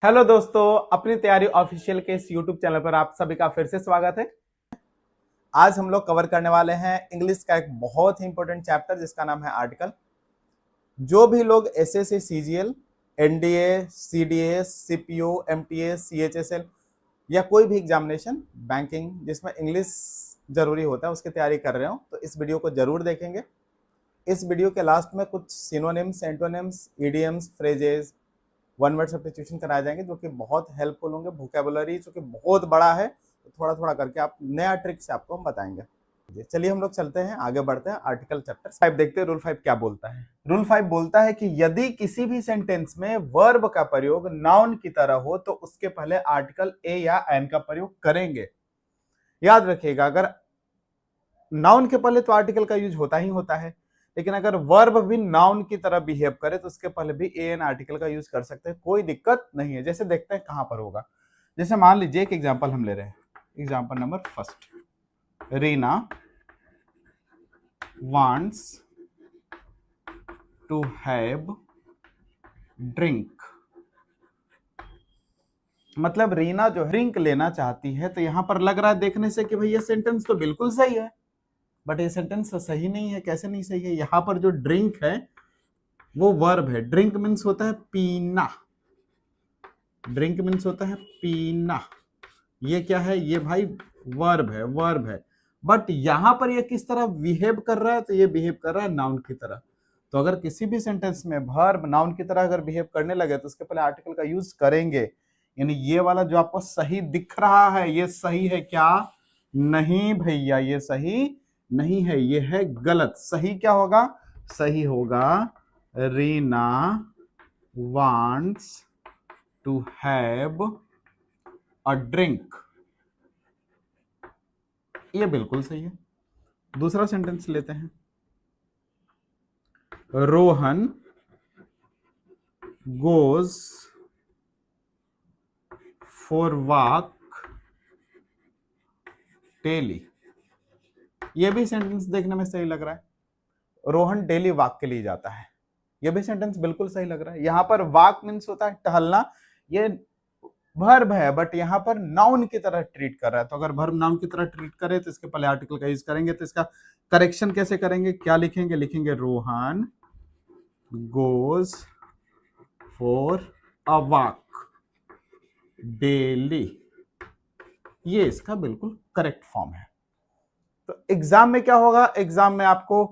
Hello दोस्तों, अपनी तैयारी ऑफिशियल के इस यूट्यूब चैनल पर आप सभी का फिर से स्वागत है। आज हम लोग कवर करने वाले हैं इंग्लिश का एक बहुत ही इंपॉर्टेंट चैप्टर जिसका नाम है आर्टिकल। जो भी लोग SSC, CGL, NDA, CDS, CPO, MTS, CHSL या कोई भी एग्जामिनेशन बैंकिंग जिसमें इंग्लिश जरूरी होता है उसकी तैयारी कर रहे हो तो इस वीडियो को जरूर देखेंगे। इस वीडियो के लास्ट में कुछ synonyms, antonyms, idioms, phrases, one word substitution कराए जाएंगे जो कि बहुत हेल्पफुल होंगे। वोकेबुलरी जो कि बहुत बड़ा है तो थोड़ा थोड़ा करके आप नया ट्रिक से आपको हम बताएंगे। चलिए हम लोग चलते हैं, आगे बढ़ते हैं। आर्टिकल चैप्टर 5 देखते हैं। रूल 5 क्या बोलता है। रूल 5 बोलता है कि यदि किसी भी सेंटेंस में वर्ब का प्रयोग नाउन की तरह हो तो उसके पहले आर्टिकल ए या एन का प्रयोग करेंगे। याद रखिएगा, अगर नाउन के पहले तो आर्टिकल का यूज होता ही होता है, लेकिन अगर वर्ब भी नाउन की तरह बिहेव करे तो उसके पहले भी ए एन आर्टिकल का यूज कर सकते हैं, कोई दिक्कत नहीं है। जैसे देखते हैं कहां पर होगा। जैसे मान लीजिए एक एग्जांपल हम ले रहे हैं, example number first. Reena wants to have drink. मतलब रीना जो ड्रिंक लेना चाहती है, तो यहां पर लग रहा है देखने से कि भाई ये सेंटेंस तो बिल्कुल सही है, बट ये सेंटेंस सही नहीं है। कैसे नहीं सही है? यहां पर जो ड्रिंक है वो वर्ब है। ड्रिंक मीन्स होता है पीना। ड्रिंक मीन्स होता है पीना। ये क्या है? ये भाई वर्ब है, वर्ब है। बट यहां पर ये किस तरह बिहेव कर रहा है? तो ये बिहेव कर रहा है नाउन की तरह। तो अगर किसी भी सेंटेंस में वर्ब नाउन की तरह अगर बिहेव करने लगे तो उसके पहले आर्टिकल का यूज करेंगे। यानी ये वाला जो आपको सही दिख रहा है ये सही है क्या? नहीं भैया, ये सही नहीं है, ये है गलत। सही क्या होगा? सही होगा Reena wants to have a drink. ये बिल्कुल सही है। दूसरा सेंटेंस लेते हैं। Rohan goes for walk daily. ये भी सेंटेंस देखने में सही लग रहा है। रोहन डेली वॉक के लिए जाता है, ये भी सेंटेंस बिल्कुल सही लग रहा है। यहां पर वॉक मीन्स होता है टहलना, ये वर्ब है बट यहां पर नाउन की तरह ट्रीट कर रहा है। तो अगर वर्ब नाउन की तरह ट्रीट करे तो इसके पहले आर्टिकल का यूज करेंगे। तो इसका करेक्शन कैसे करेंगे? क्या लिखेंगे? लिखेंगे Rohan goes for a walk daily. ये इसका बिल्कुल करेक्ट फॉर्म है। तो एग्जाम में क्या होगा? एग्जाम में आपको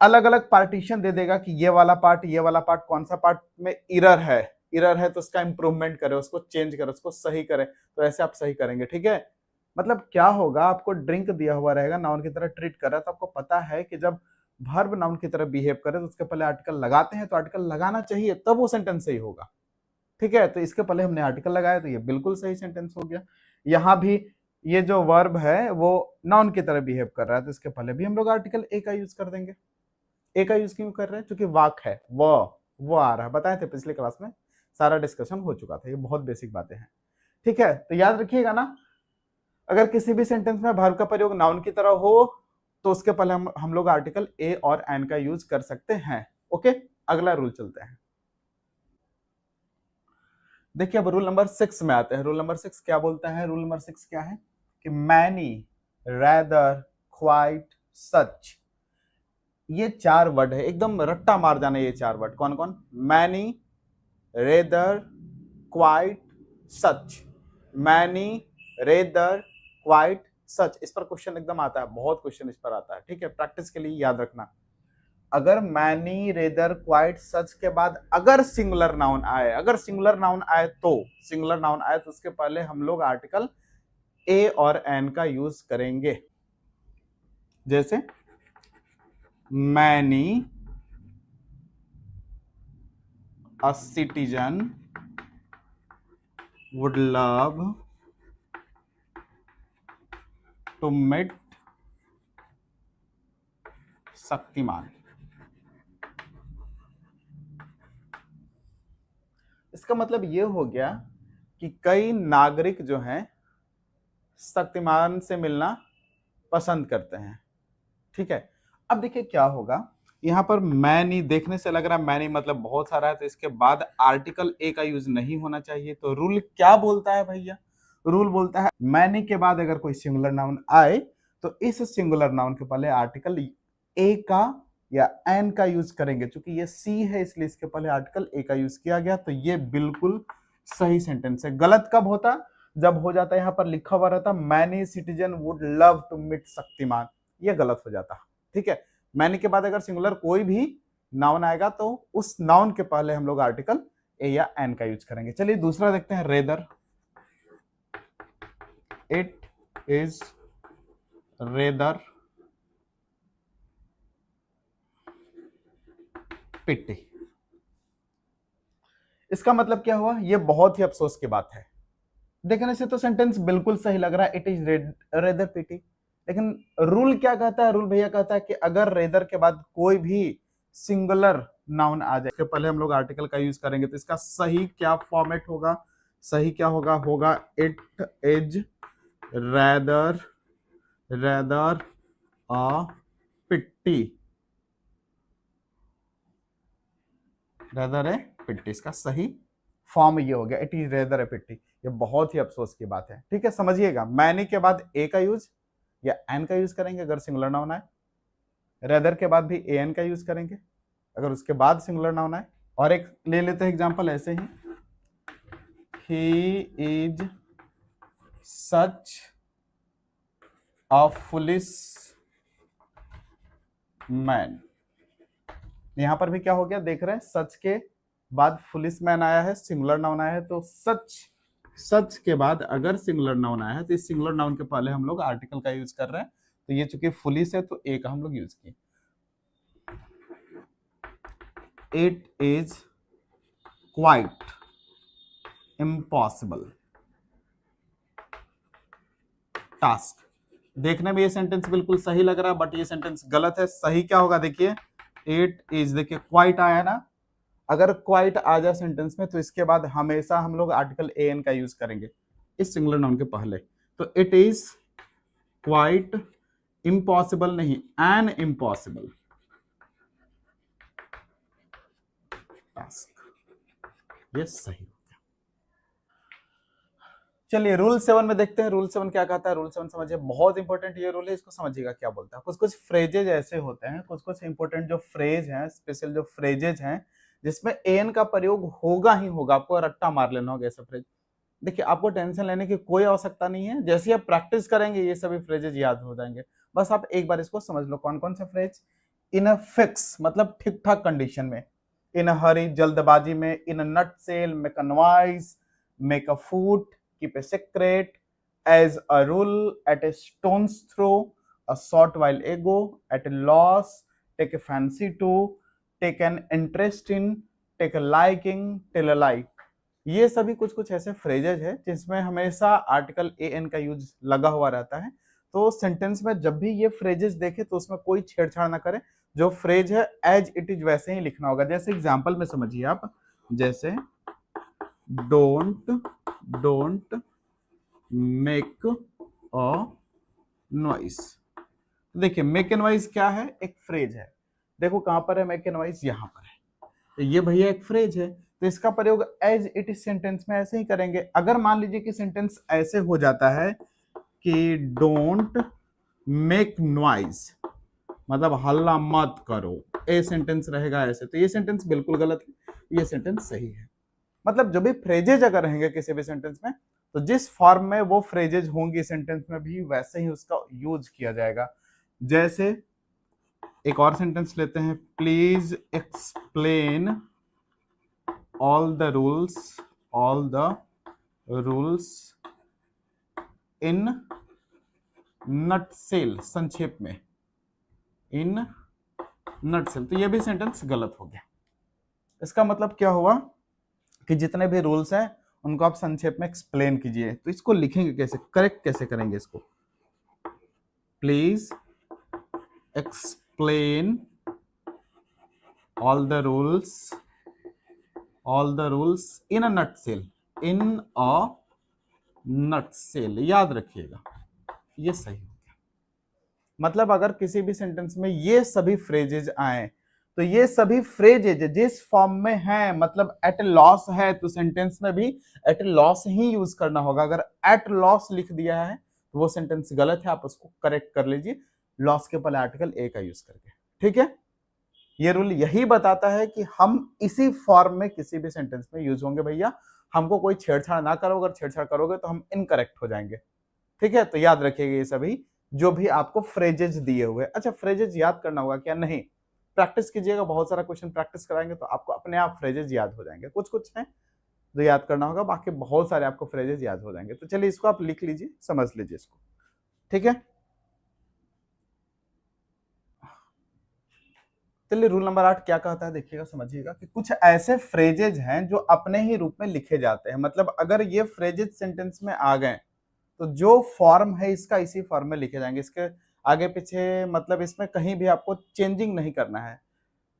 अलग अलग पार्टीशन दे देगा कि ये वाला पार्ट, ये वाला पार्ट, कौन सा पार्ट में इरर है। इरर है तो उसका इंप्रूवमेंट करे, उसको चेंज करे, उसको सही करे। तो ऐसे आप सही करेंगे, ठीक है। मतलब क्या होगा, आपको ड्रिंक दिया हुआ रहेगा, नाउन की तरह ट्रीट कर रहा है, तो आपको पता है कि जब वर्ब नाउन की तरह बिहेव करे तो उसके पहले आर्टिकल लगाते हैं, तो आर्टिकल लगाना चाहिए तब वो सेंटेंस सही होगा, ठीक है। तो इसके पहले हमने आर्टिकल लगाया तो ये बिल्कुल सही सेंटेंस हो गया। यहां भी ये जो वर्ब है वो नाउन की तरह बिहेव कर रहा है तो इसके पहले भी हम लोग आर्टिकल ए का यूज कर देंगे। ए का यूज क्यों कर रहे हैं? क्योंकि वाक है, वो आ रहा है, बताए थे पिछले क्लास में, सारा डिस्कशन हो चुका था। ये बहुत बेसिक बातें हैं, ठीक है। तो याद रखिएगा ना, अगर किसी भी सेंटेंस में वर्ब का प्रयोग नाउन की तरह हो तो उसके पहले हम लोग आर्टिकल ए और एन का यूज कर सकते हैं। ओके, अगला रूल चलते हैं। देखिए अब रूल नंबर 6 में आते हैं। रूल नंबर 6 क्या बोलता है? रूल नंबर 6 क्या है कि मैनी, रैदर, क्वाइट, सच। ये चार वर्ड है, एकदम रट्टा मार जाना ये चार वर्ड। कौन कौन? मैनी, रेदर, क्वाइट, सच। मैनी, रेदर, क्वाइट, सच। इस पर क्वेश्चन एकदम आता है, बहुत क्वेश्चन इस पर आता है, ठीक है। प्रैक्टिस के लिए याद रखना, अगर मैनी, रेदर, क्वाइट, सच के बाद अगर सिंगुलर नाउन आए, अगर सिंगुलर नाउन आए तो, सिंगुलर नाउन आए तो उसके पहले हम लोग आर्टिकल ए और एन का यूज करेंगे। जैसे many a citizen would love to meet Shaktimaan. इसका मतलब ये हो गया कि कई नागरिक जो हैं शक्तिमान से मिलना पसंद करते हैं, ठीक है। अब देखिए क्या होगा, यहाँ पर मैनी देखने से लग रहा है मैनी मतलब बहुत सारा है, तो इसके बाद आर्टिकल ए का यूज नहीं होना चाहिए। तो रूल क्या बोलता है भैया? रूल बोलता है मैनी के बाद अगर कोई सिंगुलर नाउन आए तो इस सिंगुलर नाउन के पहले आर्टिकल ए का या एन का यूज करेंगे। चूंकि ये सी है इसलिए इसके पहले आर्टिकल ए का यूज किया गया, तो ये बिल्कुल सही सेंटेंस है। गलत कब होता? जब हो जाता है यहाँ पर लिखा हुआ रहता many citizen would love to meet Shaktimaan, ये गलत हो जाता। ठीक है, मैनी के बाद अगर सिंगुलर कोई भी नाउन आएगा तो उस नाउन के पहले हम लोग आर्टिकल ए या एन का यूज करेंगे। चलिए दूसरा देखते हैं, रेदर। इट इज रेदर पिटी। इसका मतलब क्या हुआ? ये बहुत ही अफसोस की बात है। देखने से तो सेंटेंस बिल्कुल सही लग रहा है, इट इज रेदर पिटी, लेकिन रूल क्या कहता है? रूल भैया कहता है कि अगर रेदर के बाद कोई भी सिंगुलर नाउन आ जाए इसके पहले हम लोग आर्टिकल का यूज करेंगे। तो इसका सही क्या फॉर्मेट होगा? सही क्या होगा? होगा इट इज रेदर अ पिट्टी, रेदर ए पिट्टी। इसका सही फॉर्म ये हो गया, इट इज रेदर ए पिट्टी। ये बहुत ही अफसोस की बात है। ठीक है, समझिएगा, मैनी के बाद ए का यूज या एन का यूज करेंगे अगर सिंगुलर नाउन आए, रेदर के बाद भी ए एन का यूज करेंगे अगर उसके बाद सिंगुलर नाउन आए। और एक ले लेते हैं एग्जांपल ऐसे he is such a foolish man. यहां पर भी क्या हो गया? देख रहे हैं, सच के बाद फुलिश मैन आया है, सिंगुलर नाउन आया है। तो सच के बाद अगर सिंगुलर नाउन आया है तो इस सिंगुलर नाउन के पहले हम लोग आर्टिकल का यूज कर रहे हैं। तो ये चूंकि फुलिश है तो ए का हम लोग यूज किए। It is quite impossible task. देखने में ये सेंटेंस बिल्कुल सही लग रहा है, बट ये सेंटेंस गलत है। सही क्या होगा? देखिए, इट इज, देखिए क्वाइट आया ना, अगर क्वाइट आ जाए सेंटेंस में तो इसके बाद हमेशा हम लोग आर्टिकल ए एन का यूज करेंगे इस सिंगुलर नाउन के पहले। तो इट इज क्वाइट इम्पॉसिबल नहीं, एन इम्पॉसिबल टास्क। ये सही। चलिए रूल 7 में देखते हैं, रूल 7 क्या कहता है। रूल 7 समझिए, बहुत इंपॉर्टेंट ये रूल है, इसको समझिएगा क्या बोलता है। कुछ कुछ फ्रेजेज ऐसे होते हैं, कुछ कुछ इंपॉर्टेंट जो फ्रेज हैं, स्पेशल जो फ्रेजेज हैं जिसमें एन का प्रयोग होगा ही होगा, आपको रट्टा मार लेना होगा ऐसा फ्रेज। देखिए, आपको टेंशन लेने की कोई आवश्यकता नहीं है, जैसे आप प्रैक्टिस करेंगे ये सभी फ्रेजेज याद हो जाएंगे। बस आप एक बार इसको समझ लो, कौन कौन से फ्रेज। इन अ फिक्स मतलब ठीक ठाक कंडीशन में, इन अ हरी जल्दबाजी में, in a nutshell, make a noise, make a food, keep a secret, as a rule, at a stone's throw, a short while ago, at a loss, take a fancy to, take an interest in, take a liking, tell a lie। ये सभी कुछ कुछ ऐसे phrases है जिसमें हमेशा article A N का use लगा हुआ रहता है। तो सेंटेंस में जब भी ये फ्रेजेस देखे तो उसमें कोई छेड़छाड़ ना करें, जो फ्रेज है एज इट इज वैसे ही लिखना होगा। जैसे एग्जाम्पल में समझिए आप, जैसे डोंट मेक अ नॉइस। देखिए, मेक ए नॉइस क्या है? एक फ्रेज है। देखो कहां पर है मेक ए नॉइस? यहां पर है। तो ये भैया एक फ्रेज है, तो इसका प्रयोग एज इट इज सेंटेंस में ऐसे ही करेंगे। अगर मान लीजिए कि सेंटेंस ऐसे हो जाता है कि डोंट मेक नॉइस मतलब हल्ला मत करो, ए सेंटेंस रहेगा ऐसे, तो ये सेंटेंस बिल्कुल गलत है, ये सेंटेंस सही है। मतलब जो भी फ्रेजेज अगर रहेंगे किसी भी सेंटेंस में, तो जिस फॉर्म में वो फ्रेजेज होंगी सेंटेंस में भी वैसे ही उसका यूज किया जाएगा। जैसे एक और सेंटेंस लेते हैं, please explain all the rules in nutshell, संक्षेप में, इन नटसेल। तो ये भी सेंटेंस गलत हो गया। इसका मतलब क्या हुआ कि जितने भी रूल्स हैं उनको आप संक्षेप में एक्सप्लेन कीजिए। तो इसको लिखेंगे कैसे, करेक्ट कैसे करेंगे इसको? Please explain all the rules in a nutshell, in a nutshell, याद रखिएगा, ये सही हो गया। मतलब अगर किसी भी सेंटेंस में ये सभी फ्रेजेज आए तो ये सभी फ्रेजेज जिस फॉर्म में है, मतलब एट लॉस है, तो सेंटेंस में भी एट लॉस ही यूज करना होगा। अगर एट लॉस लिख दिया है तो वो सेंटेंस गलत है, आप उसको करेक्ट कर लीजिए लॉस के पहले आर्टिकल ए का यूज करके। ठीक है, ये रूल यही बताता है कि हम इसी फॉर्म में किसी भी सेंटेंस में यूज होंगे भैया, हमको कोई छेड़छाड़ ना करो, अगर छेड़छाड़ करोगे तो हम इनकरेक्ट हो जाएंगे। ठीक है, तो याद रखिएगा ये सभी जो भी आपको फ्रेजेज दिए हुए। अच्छा, फ्रेजेज याद करना होगा क्या? नहीं, प्रैक्टिस कीजिएगा, बहुत सारा क्वेश्चन प्रैक्टिस कराएंगे तो आपको अपने आप फ्रेजेज याद हो जाएंगे। कुछ कुछ है जो याद करना होगा, बाकी बहुत सारे आपको फ्रेजेज याद हो जाएंगे। तो चलिए इसको आप लिख लीजिए, समझ लीजिए इसको। ठीक है, चलिए रूल नंबर 8 क्या कहता है देखिएगा, समझिएगा कि कुछ ऐसे फ्रेजेज हैं जो अपने ही रूप में लिखे जाते हैं। मतलब अगर ये फ्रेजेज सेंटेंस में आ गए तो जो फॉर्म है इसका इसी फॉर्म में लिखे जाएंगे, इसके आगे पीछे मतलब इसमें कहीं भी आपको चेंजिंग नहीं करना है,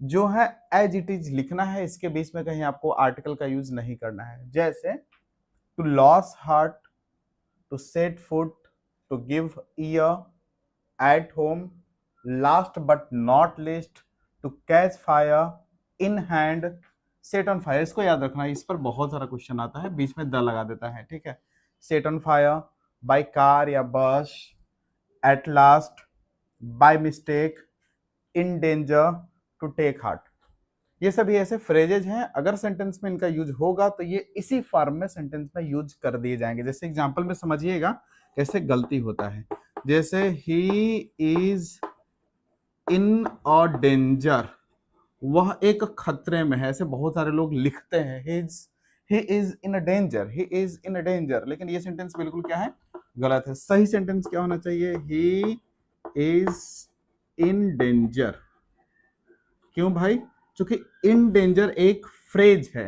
जो है एज इट इज लिखना है, इसके बीच में कहीं आपको आर्टिकल का यूज नहीं करना है। जैसे to lose heart, to set foot, to give ear, at home, last but not least, to catch fire, in hand, set on fire. इसको याद रखना, इस पर बहुत सारा क्वेश्चन आता है, बीच में द लगा देता है। ठीक है, set on fire, by car या bus, at last, by mistake, in danger, to take heart. ये सभी ऐसे फ्रेजेज हैं, अगर सेंटेंस में इनका यूज होगा तो ये इसी फॉर्म में सेंटेंस में यूज कर दिए जाएंगे। जैसे एग्जांपल में समझिएगा कैसे गलती होता है। जैसे he is in a danger, वह एक खतरे में है, ऐसे बहुत सारे लोग लिखते हैं he is in a danger, he is in a danger, लेकिन ये सेंटेंस बिल्कुल क्या है? गलत है। सही सेंटेंस क्या होना चाहिए? He is in danger. क्यों भाई? क्योंकि इन डेंजर एक फ्रेज है,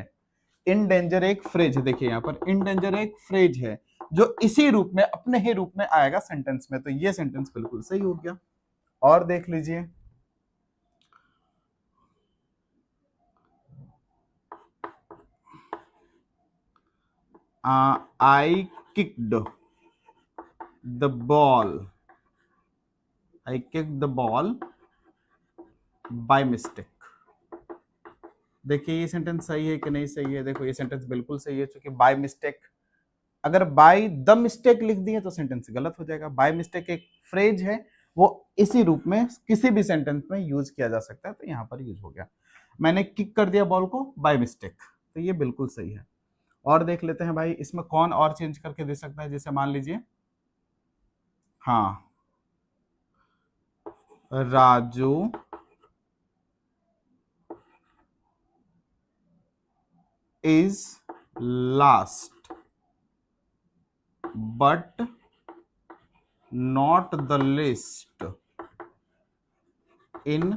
इन डेंजर एक फ्रेज है। देखिए यहाँ पर इन डेंजर एक फ्रेज है जो इसी रूप में, अपने ही रूप में आएगा सेंटेंस में, तो ये सेंटेंस बिल्कुल सही हो गया। और देख लीजिए, I kicked the ball, I kicked the ball by mistake. देखिए ये सेंटेंस सही है कि नहीं सही है? देखो ये सेंटेंस बिल्कुल सही है, क्योंकि बाय मिस्टेक, अगर बाय द मिस्टेक लिख दिए तो सेंटेंस गलत हो जाएगा। बाय मिस्टेक एक फ्रेज है, वो इसी रूप में किसी भी सेंटेंस में यूज किया जा सकता है, तो यहां पर यूज हो गया। मैंने किक कर दिया बॉल को बाय मिस्टेक, तो ये बिल्कुल सही है। और देख लेते हैं भाई, इसमें कौन और चेंज करके दे सकता है? जैसे मान लीजिए, हाँ, Raju is last but not the list in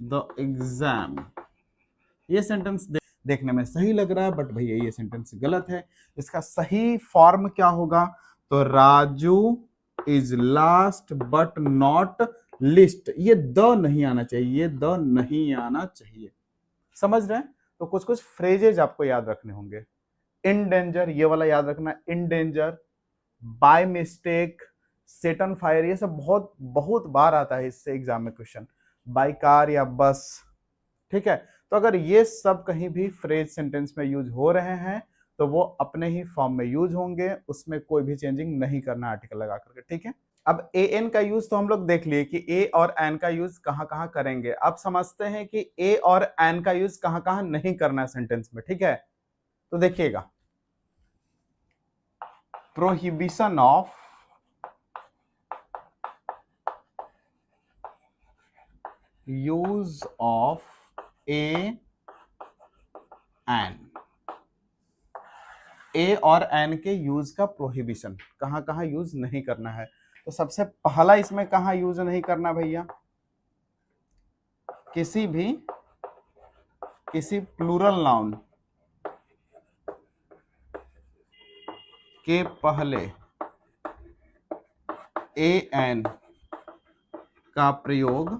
the exam. ये सेंटेंस देखने में सही लग रहा है, बट भैया ये सेंटेंस गलत है। इसका सही फॉर्म क्या होगा? तो Raju is last but not list. ये द नहीं आना चाहिए, ये द नहीं आना चाहिए। समझ रहे हैं? तो कुछ कुछ फ्रेजेज आपको याद रखने होंगे। इन डेंजर, ये वाला याद रखना, in danger, by mistake, set on fire, ये सब बहुत बहुत बार आता है इससे एग्जाम में क्वेश्चन, बाय कार या बस। ठीक है, तो अगर ये सब कहीं भी फ्रेज सेंटेंस में यूज हो रहे हैं तो वो अपने ही फॉर्म में यूज होंगे, उसमें कोई भी चेंजिंग नहीं करना आर्टिकल लगा करके। ठीक है, अब ए एन का यूज तो हम लोग देख लिए कि ए और एन का यूज कहां कहां करेंगे। अब समझते हैं कि ए और एन का यूज कहां कहां नहीं करना है सेंटेंस में। ठीक है, तो देखिएगा, prohibition of use of a an, a और एन के यूज का प्रोहिबिशन कहां कहां यूज नहीं करना है। तो सबसे पहला इसमें कहां यूज नहीं करना भैया? किसी प्लूरल नाउन के पहले ए एन का प्रयोग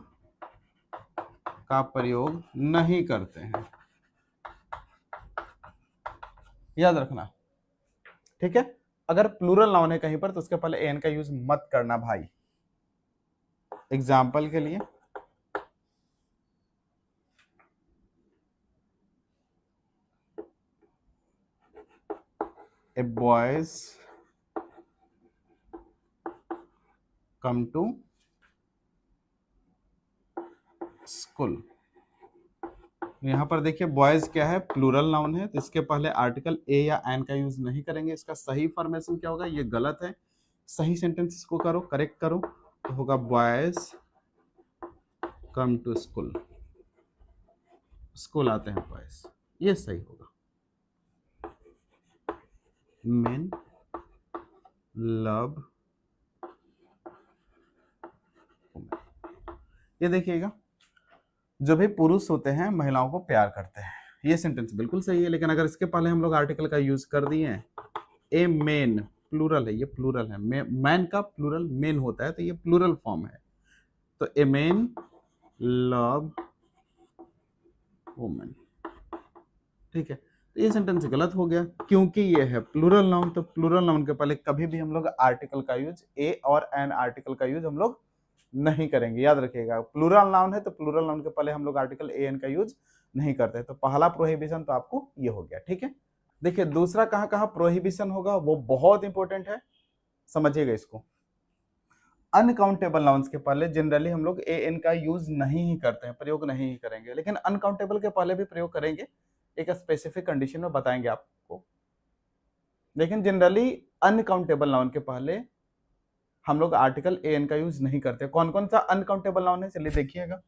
नहीं करते हैं, याद रखना। ठीक है, अगर प्लूरल नाउन है कहीं पर तो उसके पहले एन का यूज मत करना भाई। एग्जाम्पल के लिए, ए बॉयज कम टू स्कूल। यहाँ पर देखिए बॉयज क्या है, प्लूरल नाउन है, तो इसके पहले आर्टिकल ए या एन का यूज नहीं करेंगे। इसका सही फॉर्मेशन क्या होगा, ये गलत है, सही सेंटेंस इसको करो, करेक्ट करो, तो होगा boys come to school, school आते हैं बॉयज, ये सही होगा। मेन लव, ये देखिएगा जो भी पुरुष होते हैं महिलाओं को प्यार करते हैं, ये सेंटेंस बिल्कुल सही है। लेकिन अगर इसके पहले हम लोग आर्टिकल का यूज कर दिए हैं, ए मेन, प्लूरल है, ये प्लूरल है, मैन का प्लूरल मेन होता है, तो ये प्लूरल फॉर्म है, तो ए मेन लव वुमेन, ठीक है, तो ये सेंटेंस गलत हो गया क्योंकि ये है प्लूरल नाउन। तो प्लूरल नाउन के पहले कभी भी हम लोग आर्टिकल का यूज, ए और एन आर्टिकल का यूज हम लोग नहीं करेंगे, याद रखिएगा। प्लूरल नाउन है तो प्लूरल नाउन के पहले हम लोग आर्टिकल ए एन का यूज नहीं करते। तो पहला प्रोहिबिशन तो आपको ये हो गया, ठीक है। देखिए दूसरा कहाँ कहाँ प्रोहिबिशन होगा, वो बहुत इंपॉर्टेंट है, समझिएगा इसको। अनकाउंटेबल नाउन्स के पहले जनरली हम लोग ए एन का यूज नहीं ही करते हैं, प्रयोग नहीं ही करेंगे, लेकिन अनकाउंटेबल के पहले भी प्रयोग करेंगे, एक स्पेसिफिक कंडीशन में बताएंगे आपको। लेकिन जनरली अनकाउंटेबल नाउन के पहले हम लोग आर्टिकल ए एन का यूज नहीं करते। कौन कौन सा अनकाउंटेबल नाउन है, चलिए देखिएगा,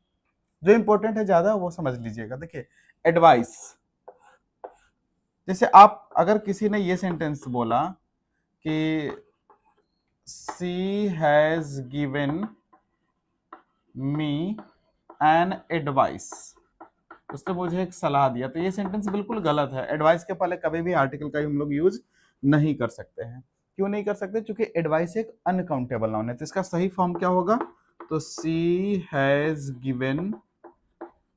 जो इंपॉर्टेंट है ज्यादा वो समझ लीजिएगा। देखिए एडवाइस, जैसे आप अगर किसी ने ये सेंटेंस बोला कि she has given me an advice, उसने मुझे एक सलाह दिया, तो ये सेंटेंस बिल्कुल गलत है। एडवाइस के पहले कभी भी आर्टिकल का हम लोग यूज नहीं कर सकते हैं। क्यों नहीं कर सकते, क्योंकि एडवाइस एक अनकाउंटेबल नाउन है। तो इसका सही फॉर्म क्या होगा, तो she has given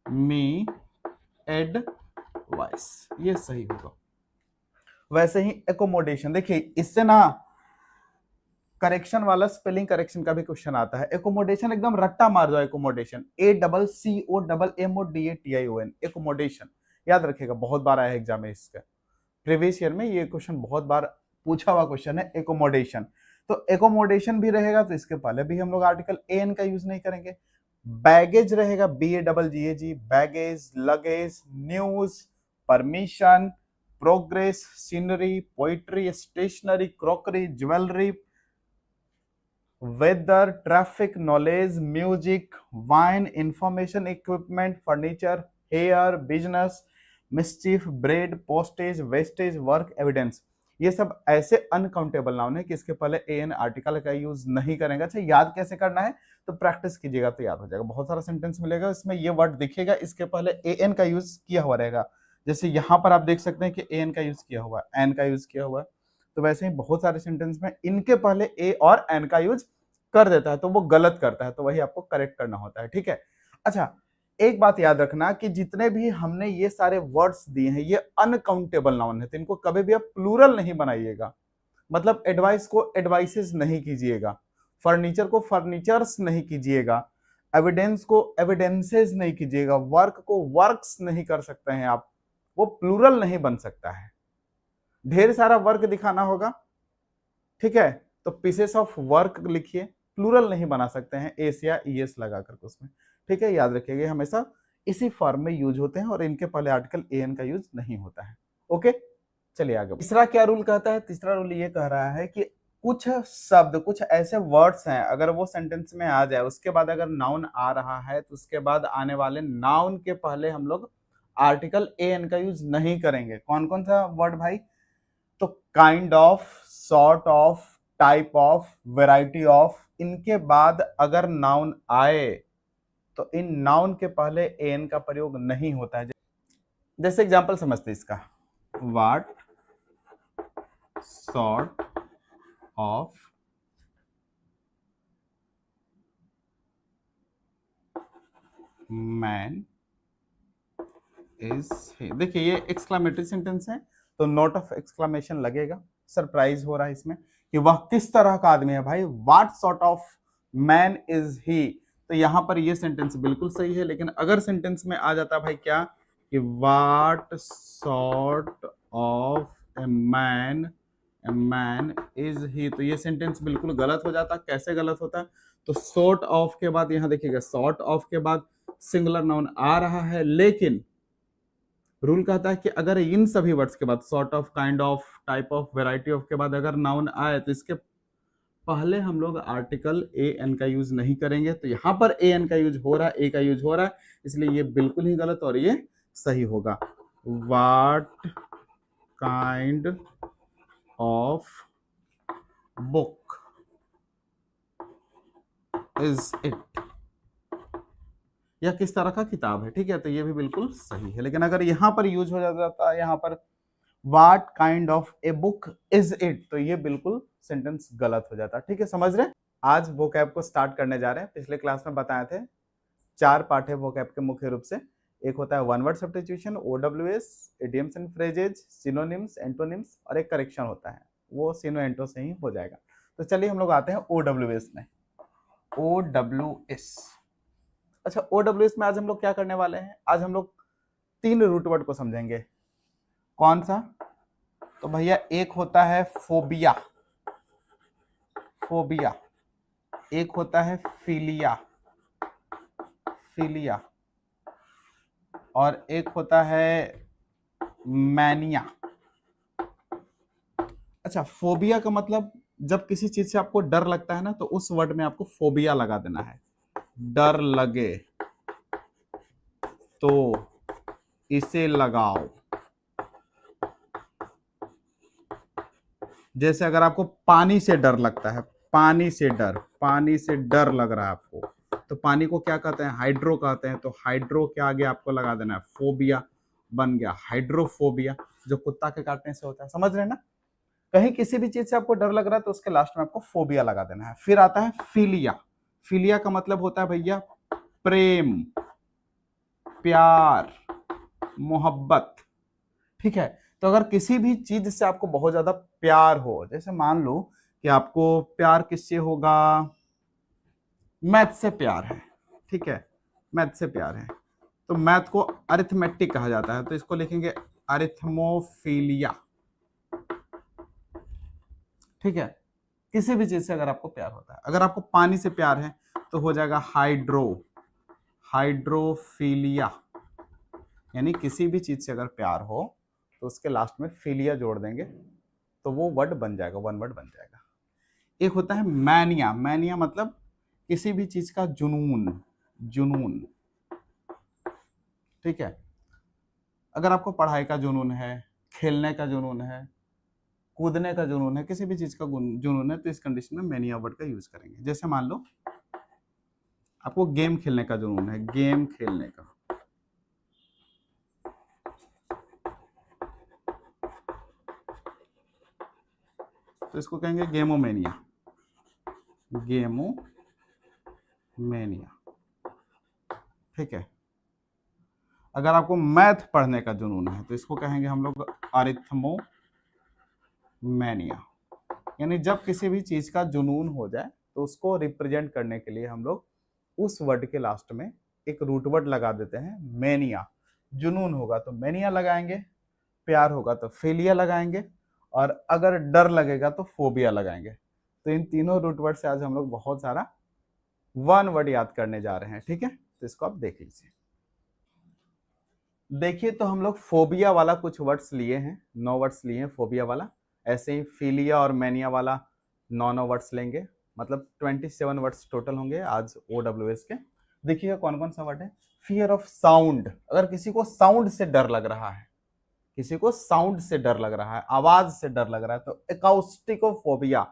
me advice, ये सही होगा। वैसे ही एकोमोडेशन, देखिए इससे ना करेक्शन वाला स्पेलिंग करेक्शन का भी क्वेश्चन आता है। एकोमोडेशन एकदम रट्टा मार दो, एकोमोडेशन, ACCOMMODATION, एकोमोडेशन, याद रखिएगा, बहुत बार आया एग्जाम में इसका, प्रीवियस ईयर में ये क्वेश्चन बहुत बार पूछा हुआ क्वेश्चन है, एकोमोडेशन। तो एकोमोडेशन भी रहेगा तो इसके पहले भी हम लोग आर्टिकल एन का यूज नहीं करेंगे। बैगेज रहेगा, BAGGAG, baggage, luggage, news, permission, progress, scenery, poetry, stationery, crockery, jewellery, weather, traffic, knowledge, music, wine, information, equipment, furniture, hair, business, mischief, bread, postage, wastage, work, evidence, ये सब ऐसे uncountable noun है कि इसके पहले एन आर्टिकल का use नहीं करेंगे। अच्छा याद कैसे करना है, तो प्रैक्टिस कीजिएगा तो याद हो जाएगा। बहुत सारा सेंटेंस मिलेगा, इसमें ये वर्ड दिखेगा, इसके पहले एन का यूज किया हुआ रहेगा। जैसे यहाँ पर आप देख सकते हैं कि एन का यूज किया हुआ है, एन का यूज किया हुआ है, तो वैसे ही बहुत सारे सेंटेंस में इनके पहले ए और एन का यूज कर देता है, तो वो गलत करता है, तो वही आपको करेक्ट करना होता है, ठीक है। अच्छा एक बात याद रखना कि जितने भी हमने ये सारे वर्ड्स दिए हैं ये अनकाउंटेबल नाउन है, तो इनको कभी भी आप प्लूरल नहीं बनाइएगा। मतलब एडवाइस को एडवाइसेस नहीं कीजिएगा, फर्नीचर को फर्नीचर्स नहीं कीजिएगा, एविडेंस को एविडेंसेस नहीं कीजिएगा, वर्क को वर्क्स नहीं कर सकते हैं आप, वो प्लूरल नहीं बन सकता है। ढेर सारा वर्क दिखाना होगा, ठीक है, तो पीसेस ऑफ वर्क लिखिए, प्लूरल नहीं बना सकते हैं एस या ईएस लगा करके उसमें, ठीक है। याद रखिएगा हमेशा इसी फॉर्म में यूज होते हैं और इनके पहले आर्टिकल एन का यूज नहीं होता है, ओके। चलिए आगे, तीसरा क्या रूल कहता है, तीसरा रूल ये कह रहा है कि कुछ शब्द, कुछ ऐसे वर्ड्स हैं, अगर वो सेंटेंस में आ जाए, उसके बाद अगर नाउन आ रहा है तो उसके बाद आने वाले नाउन के पहले हम लोग आर्टिकल एन का यूज नहीं करेंगे। कौन कौन सा वर्ड भाई, तो kind of, sort of, type of, variety of, इनके बाद अगर नाउन आए तो इन नाउन के पहले एन का प्रयोग नहीं होता है। जैसे एग्जांपल समझते हैं इसका, what sort of man is he. देखिए ये एक्सक्लेमेटरी सेंटेंस है तो नोट ऑफ एक्सक्लेमेशन लगेगा, सरप्राइज हो रहा है इसमें कि वह किस तरह का आदमी है भाई, what sort of man is he, तो यहां पर ये सेंटेंस बिल्कुल सही है। लेकिन अगर सेंटेंस में आ जाता भाई क्या, कि what sort of a man man is he, तो ये सेंटेंस बिल्कुल गलत हो जाता। कैसे गलत होता? तो सॉर्ट ऑफ के बाद, यहां देखिएगा सॉर्ट ऑफ के बाद सिंगुलर नाउन आ रहा है, लेकिन रूल कहता है कि अगर इन सभी वर्ड्स के बाद sort of, kind of, type of, variety of के बाद अगर नाउन आए तो इसके पहले हम लोग आर्टिकल ए एन का यूज नहीं करेंगे। तो यहां पर ए एन का यूज हो रहा है, ए का यूज हो रहा है, इसलिए ये बिल्कुल ही गलत और ये सही होगा। What kind of book is it, यह किस तरह का किताब है, ठीक है, तो ये भी बिल्कुल सही है। लेकिन अगर यहां पर यूज हो जाता है यहाँ पर what kind of a book is it, तो ये बिल्कुल सेंटेंस गलत हो जाता है, ठीक है, समझ रहे हैं। आज वोकैब को स्टार्ट करने जा रहे हैं। पिछले क्लास में बताए थे 4 पार्ट है वोकैब के मुख्य रूप से। एक होता है one word substitution, OWS, idioms and phrases, synonyms, antonyms, और एक करेक्शन होता है, वो सिनो एंटो से ही हो जाएगा। तो चलिए हम लोग आते हैं OWS में। OWS, अच्छा, OWS में आज हम लोग क्या करने वाले हैं? आज हम लोग 3 रूट वर्ड को समझेंगे। कौन सा? तो भैया एक होता है फोबिया, फोबिया, एक होता है फिलिया, फिलिया, और एक होता है मैनिया। अच्छा, फोबिया का मतलब जब किसी चीज से आपको डर लगता है ना, तो उस वर्ड में आपको फोबिया लगा देना है। डर लगे तो इसे लगाओ। जैसे अगर आपको पानी से डर लगता है, पानी से डर लग रहा है आपको, तो पानी को क्या कहते हैं? हाइड्रो कहते हैं। तो हाइड्रो के आगे आपको लगा देना है फोबिया, बन गया हाइड्रोफोबिया, जो कुत्ता के काटने से होता है, समझ रहे हैं ना। कहीं किसी भी चीज से आपको डर लग रहा है तो उसके लास्ट में आपको फोबिया लगा देना है। फिर आता है फिलिया, फिलिया का मतलब होता है भैया प्रेम, प्यार, मोहब्बत, ठीक है। तो अगर किसी भी चीज से आपको बहुत ज्यादा प्यार हो, जैसे मान लो कि आपको प्यार किससे होगा? मैथ से प्यार है, ठीक है, मैथ से प्यार है, तो मैथ को अरिथमेटिक कहा जाता है, तो इसको लिखेंगे अरिथमोफिलिया, ठीक है। किसी भी चीज से अगर आपको प्यार होता है, अगर आपको पानी से प्यार है तो हो जाएगा हाइड्रो, हाइड्रोफिलिया, यानी किसी भी चीज से अगर प्यार हो तो उसके लास्ट में फिलिया जोड़ देंगे तो वो वर्ड बन जाएगा, वन वर्ड बन जाएगा। एक होता है मैनिया, मैनिया मतलब किसी भी चीज का जुनून, जुनून, ठीक है। अगर आपको पढ़ाई का जुनून है, खेलने का जुनून है, कूदने का जुनून है, किसी भी चीज का जुनून है, तो इस कंडीशन में मैनिया वर्ड का यूज करेंगे। जैसे मान लो आपको गेम खेलने का जुनून है, गेम खेलने का, तो इसको कहेंगे गेमोमेनिया, गेमोमेनिया, ठीक है। अगर आपको मैथ पढ़ने का जुनून है तो इसको कहेंगे हम लोग अरिथमोमेनिया, यानी जब किसी भी चीज का जुनून हो जाए तो उसको रिप्रेजेंट करने के लिए हम लोग उस वर्ड के लास्ट में एक रूट वर्ड लगा देते हैं, मेनिया। जुनून होगा तो मेनिया लगाएंगे, प्यार होगा तो फेलिया लगाएंगे, और अगर डर लगेगा तो फोबिया लगाएंगे। तो इन तीनों रूट वर्ड से आज हम लोग बहुत सारा वन वर्ड याद करने जा रहे हैं, ठीक है। तो इसको आप देख लीजिए। देखिए, तो हम लोग फोबिया वाला कुछ वर्ड्स लिए हैं, 9 वर्ड्स लिए हैं फोबिया वाला। ऐसे ही फिलिया और मैनिया वाला 9 वर्ड्स लेंगे, मतलब 27 वर्ड्स टोटल होंगे आज OWS के। देखिएगा कौन कौन सा वर्ड है। फियर ऑफ साउंड, अगर किसी को साउंड से डर लग रहा है, किसी को साउंड से डर लग रहा है, आवाज से डर लग रहा है, तो एकाउस्टिकोफोबिया,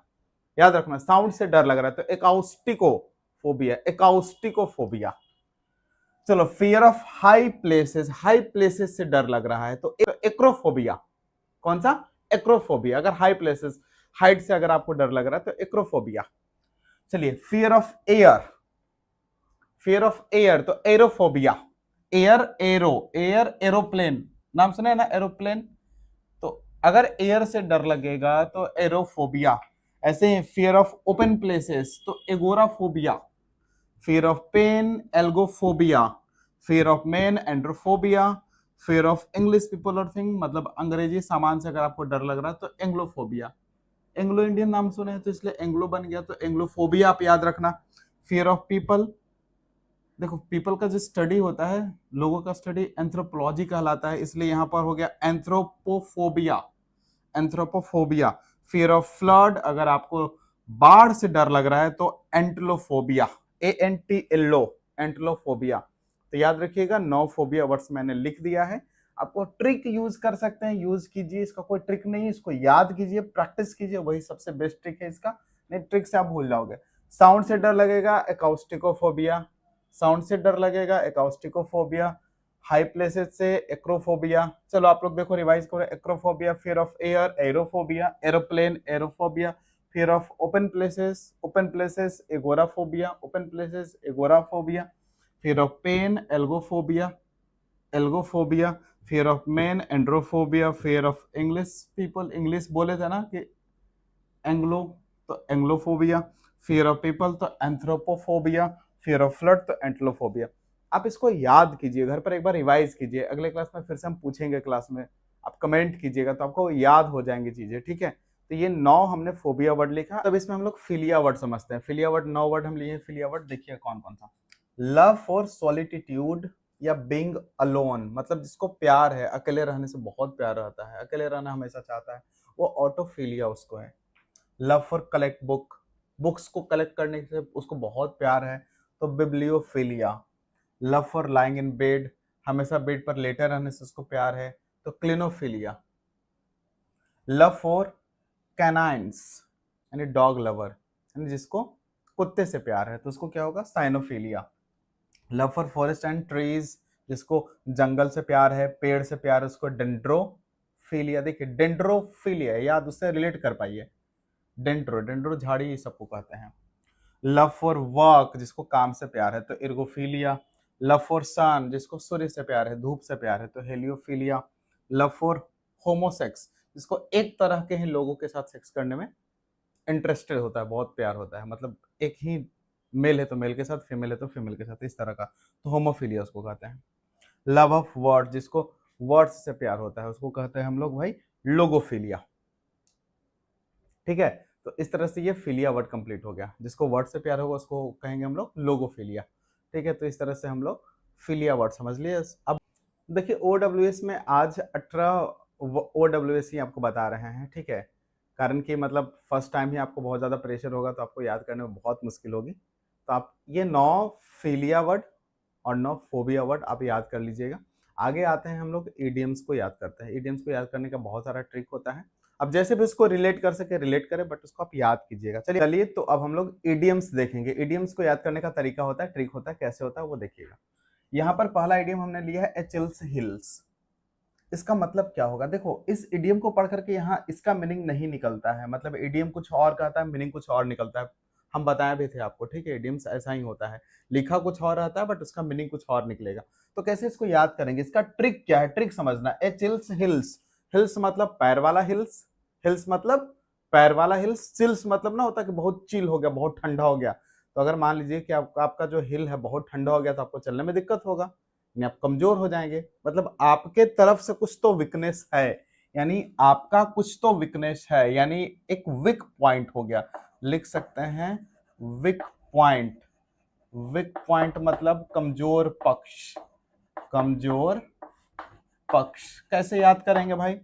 याद रखना, साउंड से डर लग रहा है तो एकाउस्टिकोफोबिया, एकाउस्टिकोफोबिया। चलो, fear of high places, high places से डर लग रहा है तो एक्रोफोबिया। कौन सा? एक्रोफोबिया। अगर हाई प्लेसेस, हाइट से अगर आपको डर लग रहा है तो एक्रोफोबिया। चलिए, fear of air, fear of air तो aerophobia. Air, aero, air, aeroplane, नाम सुने ना एरोप्लेन, तो अगर एयर से डर लगेगा तो एरोफोबिया। ऐसे ही फियर ऑफ ओपन प्लेसेस तो agoraphobia. fear of pain, algophobia, fear of men, androphobia, fear of English people or thing, मतलब अंग्रेजी सामान से अगर आपको डर लग रहा है तो एंग्लोफोबिया। एंग्लो इंडियन नाम सुने हैं तो इसलिए एंग्लो बन गया, तो एंग्लोफोबिया आप याद रखना। फियर ऑफ पीपल, देखो पीपल का जो स्टडी होता है, लोगों का स्टडी एंथ्रोपोलॉजी कहलाता है, इसलिए यहां पर हो गया एंथ्रोपोफोबिया। एंथ्रोपोफोबिया। फियर ऑफ फ्लड, अगर आपको बाढ़ से डर लग रहा है तो एंटलोफोबिया, ANTLO, एंटलोफोबिया। तो याद रखिएगा 9 फोबिया वर्ड्स मैंने लिख दिया है। आपको ट्रिक यूज कर सकते हैं, यूज कीजिए, इसका कोई ट्रिक नहीं है, इसको याद कीजिए, प्रैक्टिस कीजिए, वही सबसे बेस्ट ट्रिक है इसका, नहीं ट्रिक से आप भूल जाओगे। साउंड से डर लगेगा, एकाउस्टिकोफोबिया। साउंड से डर लगेगा, एकाउस्टिकोफोबिया। हाई प्लेसेस से एक्रोफोबिया। चलो आप लोग देखो, रिवाइज करो। Acrophobia, fear of air, aerophobia, aeroplane, aerophobia. Fear of open places, agoraphobia, open places, agoraphobia. Fear of pain, algophobia, algophobia. Fear of man, androphobia. Fear of English people, English बोले थे ना कि Anglo, तो एंग्लोफोबिया। Fear of people तो एंथ्रोपोफोबिया। Fear of flood तो एंटलोफोबिया। आप इसको याद कीजिए, घर पर एक बार रिवाइज कीजिए, अगले क्लास में फिर से हम पूछेंगे क्लास में, आप कमेंट कीजिएगा तो आपको याद हो जाएंगी चीजें, ठीक है। तो ये 9 हमने फोबिया वर्ड लिखा। तब इसमें हम लोग फिलिया वर्ड समझते हैं। फिलिया वर्ड 9 वर्ड हम लिए। फिलिया वर्ड देखिए कौन कौन सा। लव फॉर सॉलिट्यूड या बीइंग अलोन, मतलब जिसको प्यार है, अकेले रहने से बहुत प्यार रहता है, अकेले रहना हमेशा चाहता है, वो ऑटोफिलिया उसको है। Love for collect book, books को कलेक्ट करने से उसको बहुत प्यार है, तो bibliophilia. Love for lying in bed, हमेशा बेड पर लेटे रहने से उसको प्यार है, तो क्लिनोफिलिया। लव फॉर कैनाइन्स, यानी डॉग लवर, यानी जिसको कुत्ते से प्यार है, तो उसको क्या होगा, cynophilia. Love for forest and trees, जिसको जंगल से प्यार है, पेड़ से प्यार है, उसको डेंड्रोफिलिया। देखिए डेंड्रोफिलिया, याद उससे रिलेट कर पाइए। डेंड्रो झाड़ी सबको कहते हैं। लव फॉर वर्क, जिसको काम से प्यार है, तो इर्गोफिलिया। लव फॉर सन, जिसको सूर्य से प्यार है, धूप से प्यार है, तो हेलियोफिलिया। लव फॉर होमोसेक्स, जिसको एक तरह के ही लोगों के साथ सेक्स करने में इंटरेस्टेड होता है, बहुत प्यार होता है, मतलब एक ही मेल है तो मेल के साथ, फीमेल है तो फीमेल के साथ, इस तरह का, तो होमोफिलिया उसको कहते हैं। लव ऑफ वर्ड, जिसको वर्ड्स से प्यार होता है, उसको कहते हैं हम लोग भाई लोगोफिलिया, ठीक है। तो इस तरह से ये फिलिया वर्ड कंप्लीट हो गया। जिसको वर्ड से प्यार होगा उसको कहेंगे हम लोग लोगोफिलिया, ठीक है। तो इस तरह से हम लोग फिलिया वर्ड समझ लिए। अब देखिए OWS में आज 18 OWS ही आपको बता रहे हैं, ठीक है, कारण कि मतलब फर्स्ट टाइम ही आपको बहुत ज़्यादा प्रेशर होगा तो आपको याद करने में बहुत मुश्किल होगी। तो आप ये 9 फिलिया वर्ड और 9 फोबिया वर्ड आप याद कर लीजिएगा। आगे आते हैं हम लोग ईडियम्स को याद करते हैं। ईडियम्स को याद करने का बहुत सारा ट्रिक होता है, अब जैसे भी उसको रिलेट कर सके रिलेट करें, बट उसको आप याद कीजिएगा। चलिए तो अब हम लोग ईडियम्स देखेंगे। ईडियम्स को याद करने का तरीका होता है, ट्रिक होता है, कैसे होता है वो देखिएगा। यहाँ पर पहला इडियम हमने लिया है ए चिल्स हिल्स। इसका मतलब क्या होगा, देखो इस इडियम को पढ़ करके यहाँ इसका मीनिंग नहीं निकलता है, मतलब इडियम कुछ और कहता है, मीनिंग कुछ और निकलता है, हम बताए भी थे आपको, ठीक है। इडियम्स ऐसा ही होता है, लिखा कुछ और रहता है बट उसका मीनिंग कुछ और निकलेगा। तो कैसे इसको याद करेंगे, इसका ट्रिक क्या है, ट्रिक समझना। ए चिल्स हिल्स, हिल्स मतलब पैर वाला हिल्स, हिल्स मतलब पैर वाला हिल्स, चिल्स मतलब ना होता कि बहुत चिल हो गया, बहुत ठंडा हो गया। तो अगर मान लीजिए कि आपका जो हिल है बहुत ठंडा हो गया तो आपको चलने में दिक्कत होगा, यानी आप कमजोर हो जाएंगे, मतलब आपके तरफ से कुछ तो वीकनेस है, यानी आपका कुछ तो वीकनेस है, यानी एक वीक पॉइंट हो गया। लिख सकते हैं वीक पॉइंट। वीक पॉइंट मतलब कमजोर पक्ष, कमजोर पक्ष। कैसे याद करेंगे भाई,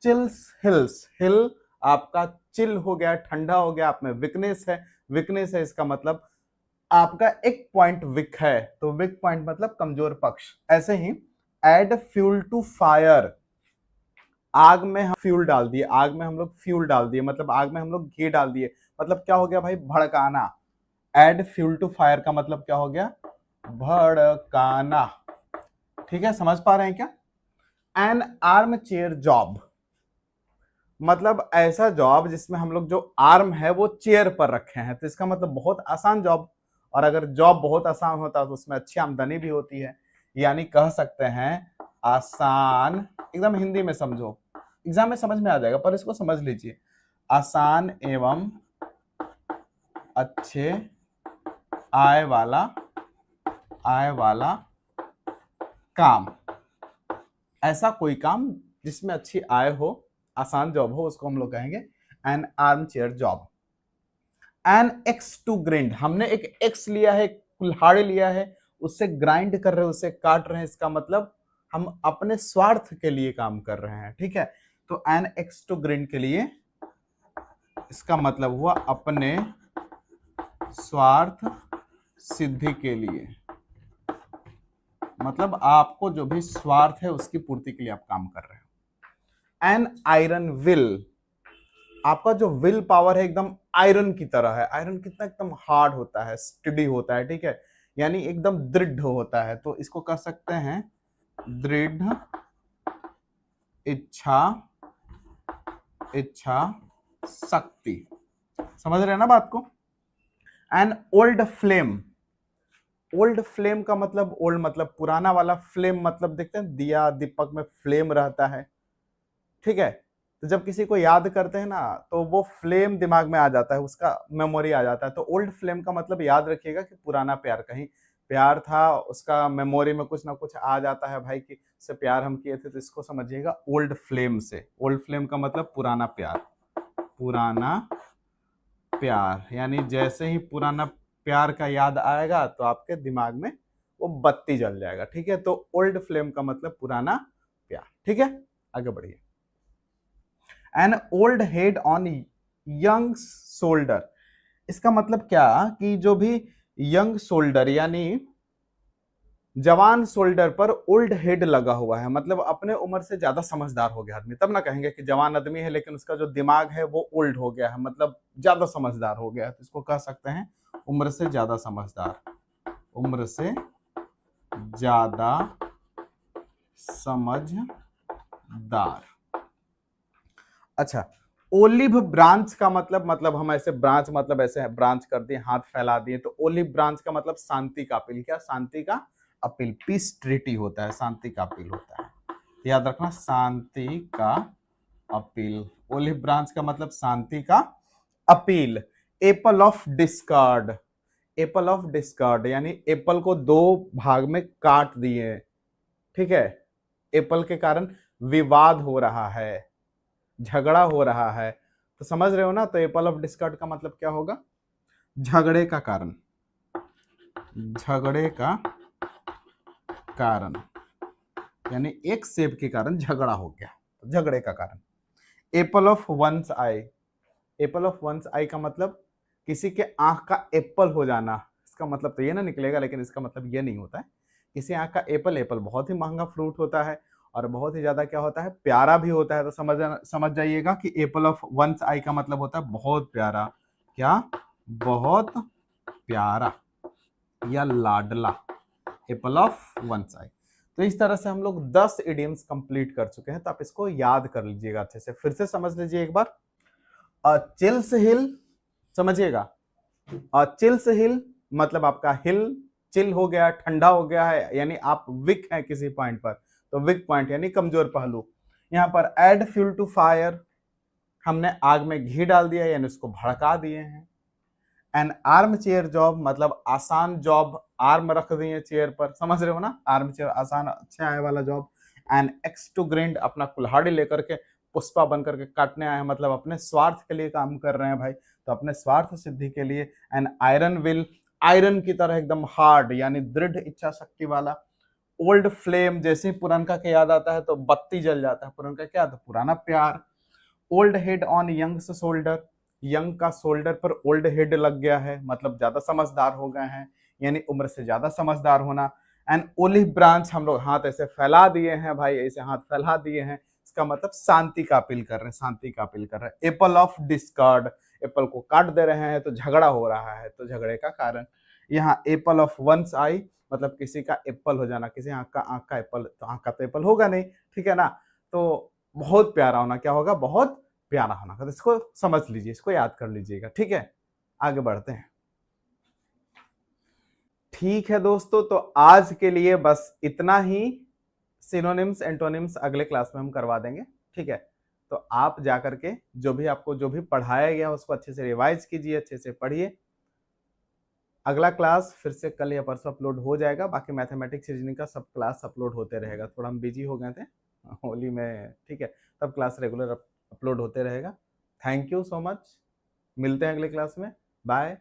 चिल्स हिल्स, हिल आपका चिल हो गया, ठंडा हो गया, आप में वीकनेस है, वीकनेस है इसका मतलब आपका एक पॉइंट विक है, तो विक पॉइंट मतलब कमजोर पक्ष। ऐसे ही एड फ्यूल टू फायर, आग में हम फ्यूल डाल दिए, आग में हम लोग फ्यूल डाल दिए, मतलब आग में हम लोग घी डाल दिए, मतलब क्या हो गया भाई, भड़काना। एड फ्यूल टू फायर का मतलब क्या हो गया, भड़काना, ठीक है, समझ पा रहे हैं क्या। एन आर्म चेयर जॉब, मतलब ऐसा जॉब जिसमें हम लोग जो आर्म है वो चेयर पर रखे हैं, तो इसका मतलब बहुत आसान जॉब। और अगर जॉब बहुत आसान होता है तो उसमें अच्छी आमदनी भी होती है, यानी कह सकते हैं आसान, एकदम हिंदी में समझो, एग्जाम में समझ में आ जाएगा पर इसको समझ लीजिए, आसान एवं अच्छे आय वाला काम। ऐसा कोई काम जिसमें अच्छी आय हो, आसान जॉब हो, उसको हम लोग कहेंगे an arm chair job. An axe to grind, हमने एक एक्स लिया है, कुल्हाड़ी लिया है, उससे ग्राइंड कर रहे हैं, उससे काट रहे हैं, इसका मतलब हम अपने स्वार्थ के लिए काम कर रहे हैं, ठीक है। तो एन एक्स टू ग्रिंड के लिए इसका मतलब हुआ अपने स्वार्थ सिद्धि के लिए, मतलब आपको जो भी स्वार्थ है उसकी पूर्ति के लिए आप काम कर रहे हो। एन आयरन विल, आपका जो विल पावर है एकदम आयरन की तरह है। आयरन कितना एकदम हार्ड होता है, स्टडी होता है, ठीक है, यानी एकदम दृढ़ होता है। तो इसको कह सकते हैं दृढ़ इच्छा शक्ति। समझ रहे हैं ना बात को। An old flame, old flame का मतलब ओल्ड मतलब पुराना वाला, फ्लेम मतलब देखते हैं दिया दीपक में फ्लेम रहता है, ठीक है। तो जब किसी को याद करते हैं ना तो वो फ्लेम दिमाग में आ जाता है, उसका मेमोरी आ जाता है। तो ओल्ड फ्लेम का मतलब याद रखिएगा कि पुराना प्यार, कहीं प्यार था उसका मेमोरी में कुछ ना कुछ आ जाता है भाई कि से प्यार हम किए थे, तो इसको समझिएगा ओल्ड फ्लेम से। ओल्ड फ्लेम का मतलब पुराना प्यार, पुराना प्यार, यानी जैसे ही पुराना प्यार का याद आएगा तो आपके दिमाग में वो बत्ती जल जाएगा, ठीक है। तो ओल्ड फ्लेम का मतलब पुराना प्यार, ठीक है। आगे बढ़िए। An old head on young shoulder, इसका मतलब क्या कि जो भी यंग शोल्डर यानी जवान शोल्डर पर ओल्ड हेड लगा हुआ है, मतलब अपने उम्र से ज्यादा समझदार हो गया आदमी, तब ना कहेंगे कि जवान आदमी है लेकिन उसका जो दिमाग है वो ओल्ड हो गया है, मतलब ज्यादा समझदार हो गया है। तो इसको कह सकते हैं उम्र से ज्यादा समझदार, उम्र से ज्यादा समझदार। अच्छा, ओलिव ब्रांच का मतलब हम ऐसे ब्रांच मतलब ऐसे ब्रांच कर दिए, हाथ फैला दिए, तो ओलिव ब्रांच का मतलब शांति का अपील। क्या? शांति का अपील, पीस ट्रीटी होता है, शांति का अपील होता है, याद रखना, शांति का अपील। ओलिव ब्रांच का मतलब शांति का appeal. Apple of discard, Apple of discard यानी एप्पल को दो भाग में काट दिए, ठीक है। एप्पल के कारण विवाद हो रहा है, झगड़ा हो रहा है, तो समझ रहे हो ना। तो एप्पल ऑफ डिस्कार्ड का मतलब क्या होगा? झगड़े का कारण, झगड़े का कारण, यानी एक सेब के कारण झगड़ा हो गया, तो झगड़े का कारण। Apple of one's eye, apple of one's eye का मतलब किसी के आंख का एप्पल हो जाना। इसका मतलब तो ये ना निकलेगा, लेकिन इसका मतलब ये नहीं होता है। किसी आंख का एप्पल, एप्पल बहुत ही महंगा फ्रूट होता है और बहुत ही ज्यादा क्या होता है, प्यारा भी होता है। तो समझ जाइएगा कि एप्पल ऑफ वंस आई का मतलब होता है बहुत प्यारा। क्या? बहुत प्यारा या लाडला, एप्पल ऑफ वंस आई। तो इस तरह से हम लोग 10 इडियम्स कंप्लीट कर चुके हैं, तो आप इसको याद कर लीजिएगा अच्छे से। फिर से समझ लीजिए एक बार। चिल्स हिल, समझिएगा, चिल्स हिल मतलब आपका हिल चिल हो गया, ठंडा हो गया है, यानी आप वीक हैं किसी पॉइंट पर, तो वीक पॉइंट यानी कमजोर पहलू। यहाँ पर एड फ्यूल टू फायर, हमने आग में घी डाल दिया यानी उसको भड़का दिए हैं। एन आर्म चेयर जॉब मतलब आसान जॉब, आर्म रख दिए चेयर पर, समझ रहे हो ना, आर्म चेयर आसान अच्छे आए वाला job. An axe to grind, अपना कुल्हाड़ी लेकर के पुष्पा बन करके काटने आए हैं, मतलब अपने स्वार्थ के लिए काम कर रहे हैं भाई, तो अपने स्वार्थ सिद्धि के लिए। एन आयरन विल, आयरन की तरह एकदम हार्ड यानी दृढ़ इच्छा शक्ति वाला। ओल्ड फ्लेम, जैसे ही पुरनका के याद आता है तो बत्ती जल जाता है, पुरनका क्या? तो पुराना प्यार। Old head on young shoulder, young का शोल्डर पर ओल्ड हेड लग गया है, मतलब ज्यादा समझदार हो गए हैं, यानी उम्र से ज्यादा समझदार होना। एंड ओलिव ब्रांच, हम लोग हाथ ऐसे फैला दिए हैं भाई, ऐसे हाथ फैला दिए हैं, इसका मतलब शांति का अपील कर रहे हैं, शांति का अपील कर रहे हैं। एप्पल ऑफ डिस्कार्ड, एप्पल को काट दे रहे हैं तो झगड़ा हो रहा है, तो झगड़े का कारण। यहाँ एप्पल ऑफ वंस आई मतलब किसी का एप्पल हो जाना, किसी आंख का एप्पल, तो आंख का तो एप्पल होगा नहीं, ठीक है ना। तो बहुत प्यारा होना, क्या होगा? बहुत प्यारा होना। तो इसको समझ लीजिए, इसको याद कर लीजिएगा, ठीक है। आगे बढ़ते हैं। ठीक है दोस्तों, तो आज के लिए बस इतना ही। सिनोनिम्स एंटोनिम्स अगले क्लास में हम करवा देंगे, ठीक है। तो आप जाकर के जो भी आपको जो भी पढ़ाया गया उसको अच्छे से रिवाइज कीजिए, अच्छे से पढ़िए। अगला क्लास फिर से कल या परसों अपलोड हो जाएगा, बाकी मैथमेटिक्स रीजनिंग का सब क्लास अपलोड होते रहेगा। थोड़ा हम बिजी हो गए थे होली में, ठीक है, तब क्लास रेगुलर अपलोड होते रहेगा। थैंक यू सो मच, मिलते हैं अगले क्लास में, बाय।